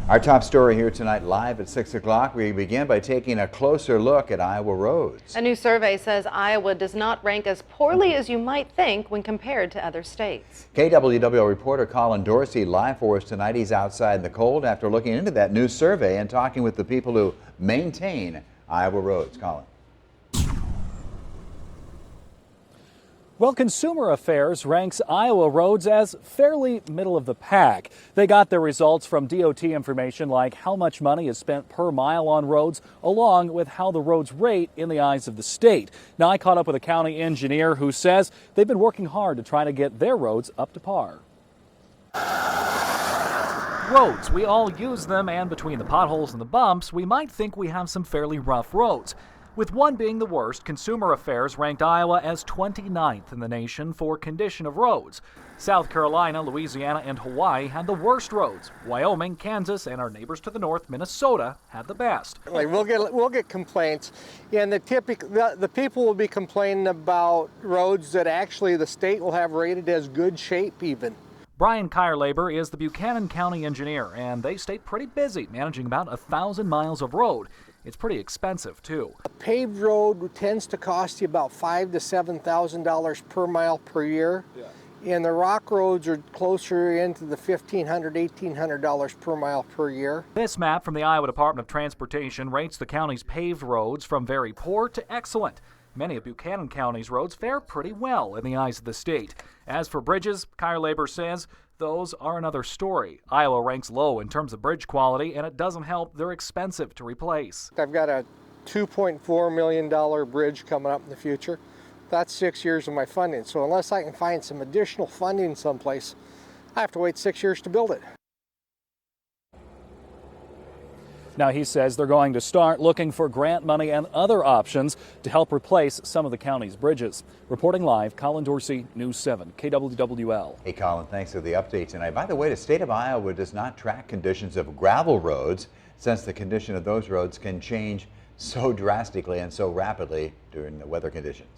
Our top story here tonight, live at 6 o'clock. We begin by taking a closer look at Iowa roads. A new survey says Iowa does not rank as poorly as you might think when compared to other states. KWWL reporter Colin Dorsey live for us tonight. He's outside in the cold after looking into that new survey and talking with the people who maintain Iowa roads. Colin. Well, Consumer Affairs ranks Iowa roads as fairly middle of the pack. They got their results from DOT information like how much money is spent per mile on roads, along with how the roads rate in the eyes of the state. Now, I caught up with a county engineer who says they've been working hard to try to get their roads up to par. Roads, we all use them, and between the potholes and the bumps, we might think we have some fairly rough roads. With one being the worst, Consumer Affairs ranked Iowa as 29th in the nation for condition of roads. South Carolina, Louisiana, and Hawaii had the worst roads. Wyoming, Kansas, and our neighbors to the north, Minnesota, had the best. We'll get complaints, and the people will be complaining about roads that actually the state will have rated as good shape even. Brian Kierlaber is the Buchanan County engineer, and they stay pretty busy managing about 1,000 miles of road. It's pretty expensive, too. A paved road tends to cost you about $5,000 to $7,000 per mile per year. Yeah. And the rock roads are closer into the $1,500, $1,800 per mile per year. This map from the Iowa Department of Transportation rates the county's paved roads from very poor to excellent. Many of Buchanan County's roads fare pretty well in the eyes of the state. As for bridges, Kierlaber says those are another story. Iowa ranks low in terms of bridge quality, and it doesn't help they're expensive to replace. I've got a $2.4 million bridge coming up in the future. That's 6 years of my funding. So unless I can find some additional funding someplace, I have to wait 6 years to build it. Now, he says they're going to start looking for grant money and other options to help replace some of the county's bridges. Reporting live, Colin Dorsey, News 7, KWWL. Hey, Colin, thanks for the update tonight. By the way, the state of Iowa does not track conditions of gravel roads, since the condition of those roads can change so drastically and so rapidly during the weather conditions.